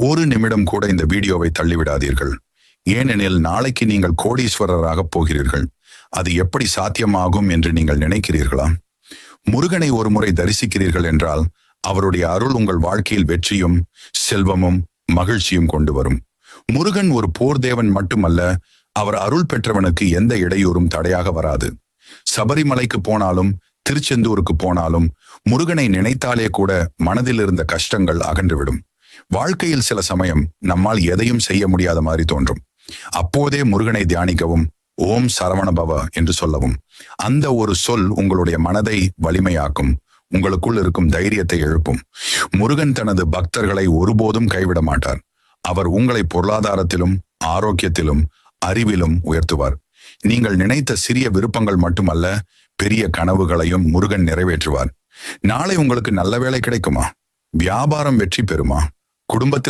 ஒரு நிமிடம் கூட இந்த வீடியோவை தள்ளிவிடாதீர்கள். ஏனெனில் நாளைக்கு நீங்கள் கோடீஸ்வரராக போகிறீர்கள். அது எப்படி சாத்தியமாகும் என்று நீங்கள் நினைக்கிறீர்களா? முருகனை ஒரு முறை தரிசிக்கிறீர்கள் என்றால் அவருடைய அருள் உங்கள் வாழ்க்கையில் வெற்றியும் செல்வமும் மகிழ்ச்சியும் கொண்டு வரும். முருகன் ஒரு போர் தேவன் மட்டுமல்ல, அவர் அருள் பெற்றவனுக்கு எந்த இடையூறும் தடையாக வராது. சபரிமலைக்கு போனாலும் திருச்செந்தூருக்கு போனாலும் முருகனை நினைத்தாலே கூட மனதில் இருந்த கஷ்டங்கள் அகன்றுவிடும். வாழ்க்கையில் சில சமயம் நம்மால் எதையும் செய்ய முடியாத மாதிரி தோன்றும். அப்போதே முருகனை தியானிக்கவும், ஓம் சரவணபவ என்று சொல்லவும். அந்த ஒரு சொல் உங்களுடைய மனதை வலிமையாக்கும், உங்களுக்குள் இருக்கும் தைரியத்தை எழுப்பும். முருகன் தனது பக்தர்களை ஒருபோதும் கைவிட மாட்டார். அவர் உங்களை பொருளாதாரத்திலும் ஆரோக்கியத்திலும் அறிவிலும் உயர்த்துவார். நீங்கள் நினைத்த சிறிய விருப்பங்கள் மட்டுமல்ல, பெரிய கனவுகளையும் முருகன் நிறைவேற்றுவார். நாளை உங்களுக்கு நல்ல வேலை கிடைக்குமா? வியாபாரம் வெற்றி பெறுமா? குடும்பத்தில்